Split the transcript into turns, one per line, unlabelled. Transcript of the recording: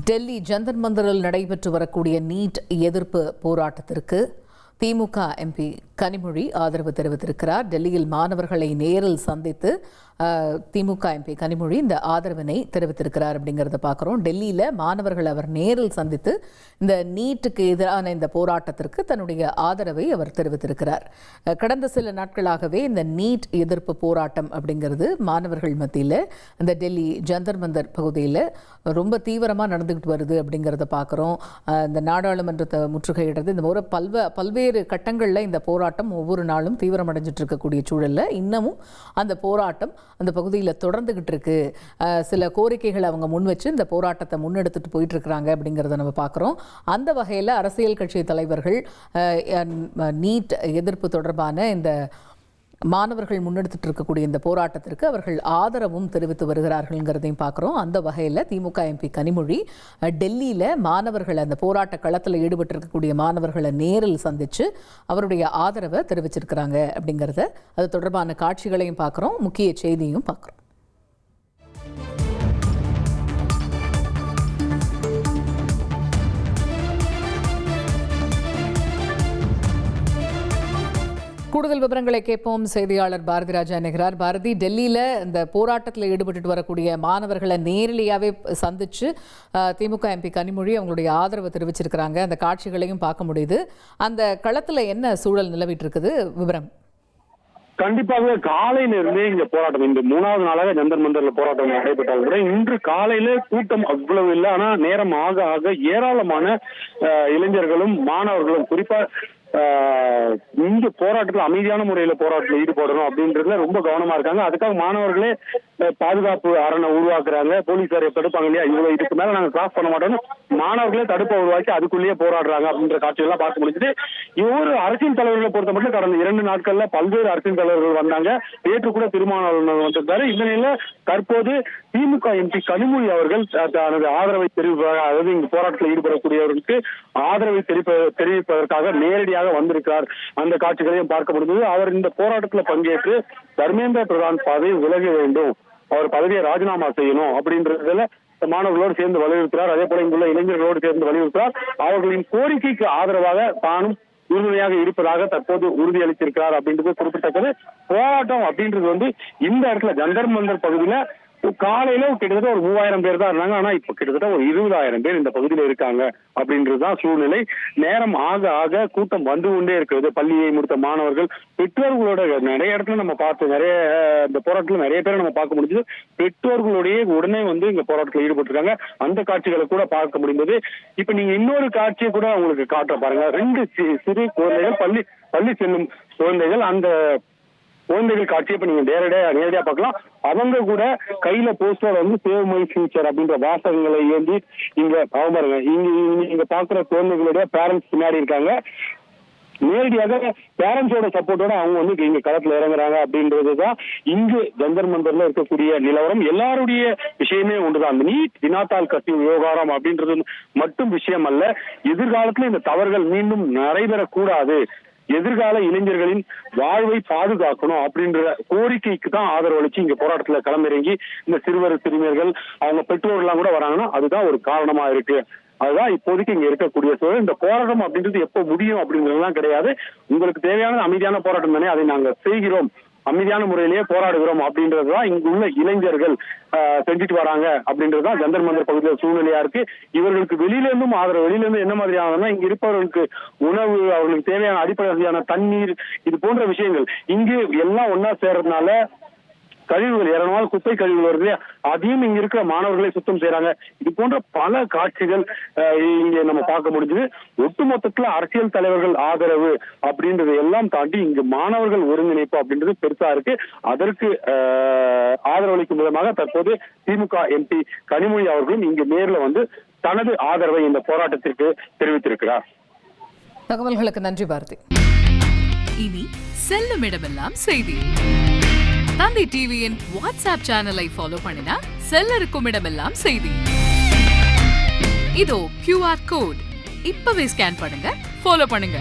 டெல்லி ஜந்தர் மந்தரில் நடைபெற்று வரக்கூடிய நீட் எதிர்ப்பு போராட்டத்திற்கு திமுக எம்பி கனிமொழி ஆதரவு தெரிவித்திருக்கிறார். டெல்லியில் மாணவர்களை நேரில் சந்தித்து திமுக எம்பி கனிமொழி இந்த ஆதரவினை தெரிவித்திருக்கிறார் அப்படிங்கிறத பார்க்குறோம். டெல்லியில் மாணவர்கள் அவர் நேரில் சந்தித்து இந்த நீட்டுக்கு எதிரான இந்த போராட்டத்திற்கு தன்னுடைய ஆதரவை அவர் தெரிவித்திருக்கிறார். கடந்த சில நாட்களாகவே இந்த நீட் எதிர்ப்பு போராட்டம் அப்படிங்கிறது மாணவர்கள் மத்தியில் இந்த டெல்லி ஜந்தர் மந்தர் பகுதியில் ரொம்ப தீவிரமாக நடந்துக்கிட்டு வருது அப்படிங்கிறத பார்க்குறோம். இந்த நாடாளுமன்றத்தை முற்றுகையிடுறது இந்த முறை பல்வேறு கட்டங்களில் இந்த போராட்டம் ஒவ்வொரு நாளும் தீவிரமடைஞ்சிட்டு இருக்கக்கூடிய சூழலில் இன்னமும் அந்த போராட்டம் அந்த பகுதியில் தொடர்ந்துகிட்டு இருக்கு. சில கோரிக்கைகளை அவங்க முன் வச்சு இந்த போராட்டத்தை முன்னெடுத்துட்டு போயிட்டு இருக்கிறாங்க அப்படிங்கிறத நம்ம பார்க்குறோம். அந்த வகையில் அரசியல் கட்சி தலைவர்கள் நீட் எதிர்ப்பு தொடர்பான இந்த மாணவர்கள் முன்னெடுத்துட்டு இருக்கக்கூடிய இந்த போராட்டத்திற்கு அவர்கள் ஆதரவும் தெரிவித்து வருகிறார்கள்ங்கிறதையும் பார்க்குறோம். அந்த வகையில் திமுக எம்பி கனிமொழி டெல்லியில் மாணவர்கள் அந்த போராட்ட களத்தில் ஈடுபட்டிருக்கக்கூடிய மாணவர்களை நேரில் சந்தித்து அவருடைய ஆதரவை தெரிவிச்சிருக்கிறாங்க அப்படிங்கிறத அது தொடர்பான காட்சிகளையும் பார்க்குறோம், முக்கிய செய்தியும் பார்க்குறோம். கூடுதல் விவரங்களை கேட்போம். செய்தியாளர் பாரதி ராஜா இணைகிறார். பாரதி, டெல்லியில் இந்த போராட்டத்தில் ஈடுபட்டு வரக்கூடிய மாணவர்களை நேரடியாகவே சந்திச்சு திமுக எம்பி கனிமொழி அவங்களுடைய ஆதரவு தெரிவிச்சிருக்கிறாங்க. அந்த காட்சிகளையும் பார்க்க முடியுது. அந்த களத்தில் என்ன சூழல் நிலவிட்டு இருக்குது, விவரம்?
கண்டிப்பாக காலையிலிருந்தே இங்க போராட்டம், இந்த 3வது நாளாக ஜந்தர் மந்தர்ல போராட்டம் நடைபெற்றாலும் கூட இன்று காலையில கூட்டம் அவ்வளவு இல்லை. ஆனா நேரம் ஆக ஆக ஏராளமான இளைஞர்களும் மாணவர்களும் குறிப்பா இங்க போராட்டத்தில் அமைதியான முறையில போராட்டத்தில் ஈடுபடணும் அப்படின்றதுல ரொம்ப கவனமா இருக்காங்க. அதுக்காக மாணவர்களே பாதுகாப்பு அரணை உருவாக்குறாங்க. போலீசாரை தடுப்பாங்க இல்லையா, இவ்வளவு இதுக்கு மேல நாங்க கிராஸ் பண்ண மாட்டோம்னு மாணவர்களே தடுப்பை உருவாக்கி அதுக்குள்ளேயே போராடுறாங்க அப்படின்ற காட்சிகள்லாம் பார்க்க முடிஞ்சுது. ஒவ்வொரு அரசியல் தலைவர்களை பொறுத்த மட்டும் கடந்த 2 நாட்கள்ல பல்வேறு அரசியல் தலைவர்கள் வந்தாங்க. நேற்று கூட திருமாவளவன் வந்திருந்தாரு. இந்த நிலையில தற்போது திமுக எம்பி கனிமொழி அவர்கள் தனது ஆதரவை தெரிவிப்பதாக, அதாவது இங்கு போராட்டத்தில் ஈடுபடக்கூடியவர்களுக்கு ஆதரவை தெரிவிப்பதற்காக நேரடியாக வந்திருக்கிறார். அந்த காட்சிகளையும் பார்க்க முடிந்தது. அவர் இந்த போராட்டத்தில் பங்கேற்று தர்மேந்திர பிரதான் பதவி விலக வேண்டும், அவர் பதவியை ராஜினாமா செய்யணும் அப்படின்றதுல மாணவர்களோடு சேர்ந்து வலியுறுத்துறார். அதே போல இங்குள்ள இளைஞர்களோடு சேர்ந்து வலியுறுத்துறார். அவர்களின் கோரிக்கைக்கு ஆதரவாக தானும் உறுதுணையாக இருப்பதாக தற்போது உறுதியளித்திருக்கிறார் அப்படின்றது குறிப்பிட்டது. போராட்டம் அப்படின்றது இந்த இடத்துல ஜந்தர் மந்தர் பகுதியில காலையில கிட்டத்தட்ட ஒரு 3000 பேர் தான் இருந்தாங்க. ஆனா இப்ப கிட்டத்தட்ட ஒரு 20,000 பேர் இந்த பகுதியில இருக்காங்க அப்படின்றதுதான் சூழ்நிலை. நேரம் ஆக ஆக கூட்டம் வந்து கொண்டே இருக்கிறது. பள்ளியை முடித்த மாணவர்கள், பெற்றோர்களோட நிறைய இடத்துல நம்ம பார்த்தோம். நிறைய இந்த போராட்டத்துல நிறைய பேரை நம்ம பார்க்க முடிஞ்சது. பெற்றோர்களுடைய உடனே இங்க போராட்டத்தில் ஈடுபட்டிருக்காங்க. அந்த காட்சிகளை கூட பார்க்க முடிந்தது. இப்ப நீங்க இன்னொரு காட்சியை கூட உங்களுக்கு காட்டுற பாருங்க. 2 சிறு குழந்தைகள், பள்ளி செல்லும் குழந்தைகள், அந்த குழந்தைகள் காட்சியை இப்ப நீங்க நேரடியா பார்க்கலாம். அவங்க கூட கையில போஸ்டர் சேவ் மை ஃபியூச்சர் அப்படின்ற வாசகங்களை ஏந்தி இங்க பாருங்க. இங்க பாக்குற குழந்தைகளுடைய பேரண்ட்ஸ் பின்னாடி இருக்காங்க. நேரடியாக பேரண்ட்ஸோட சப்போர்ட்டோட அவங்க இங்க களத்துல இறங்குறாங்க அப்படின்றதுதான் இங்கு ஜந்தர் மந்தர்ல இருக்கக்கூடிய நிலவரம். எல்லாருடைய விஷயமே ஒன்றுதான். அந்த நீட் வினாத்தாள் கட்டி விவகாரம் அப்படின்றது மட்டும் விஷயம் அல்ல. எதிர்காலத்துல இந்த தவறுகள் மீண்டும் நடைபெறக்கூடாது, எதிர்கால இளைஞர்களின் வாழ்வை பாதுகாக்கணும் அப்படின்ற கோரிக்கைக்கு தான் ஆதரவு அளிச்சு இங்க போராட்டத்துல களமிறங்கி இந்த சிறுவர்கள் அவங்க பெற்றோர்கள்லாம் கூட வராங்கன்னா அதுதான் ஒரு காரணமா இருக்கு. அதுதான் இப்போதைக்கு இங்க இருக்கக்கூடிய சூழல். இந்த போராட்டம் அப்படின்றது எப்போ முடியும் அப்படின்றதுலாம் கிடையாது. உங்களுக்கு தேவையான அமைதியான போராட்டம் தானே, அதை நாங்க செய்கிறோம், அமைதியான முறையிலேயே போராடுகிறோம் அப்படின்றதுதான் இங்குள்ள இளைஞர்கள் செஞ்சுட்டு வராங்க அப்படின்றதுதான் ஜந்தர் மந்தர் பகுதியில் சூழ்நிலையா இருக்கு. இவர்களுக்கு வெளியில இருந்தும் ஆதரவு, வெளியில இருந்து என்ன மாதிரியான இங்க இருப்பவர்களுக்கு உணவு, அவர்களுக்கு தேவையான அடிப்படை வசதியான தண்ணீர், இது போன்ற விஷயங்கள் இங்கு எல்லாம் ஒன்னா சேர்றதுனால கழிவுகள் ஏறனால குப்பை கழிவுகள் வருது, அதையும் இங்க இருக்கிற மாணவர்களை சுத்தம் செய்யறாங்க. இது போன்ற பல காட்சிகள் இங்க நம்ம பார்க்க முடிஞ்சது. ஒட்டுமொத்தத்துல அரசியல் தலைவர்கள் ஆதரவு அப்படின்றது எல்லாம் தாண்டி இங்கு மாணவர்கள் ஒருங்கிணைப்பு அப்படின்றது பெருசா இருக்கு. அதற்கு ஆதரவளிக்கும் விதமாக தற்போது திமுக எம்பி கனிமொழி அவர்களும் இங்கு நேர்ல தனது ஆதரவை இந்த போராட்டத்திற்கு தெரிவித்திருக்கிறார்.
தகவல்களுக்கு நன்றி பாரதி.
இனி செல்லும் இடமெல்லாம் செய்தி. தந்தி டிவியின் வாட்ஸ்அப் சேனலை ஃபாலோ பண்ணினா செல்லருக்கும் இடமெல்லாம் செய்தி. இதோ QR கோட் இப்பவே ஸ்கேன் பண்ணுங்க, ஃபாலோ பண்ணுங்க.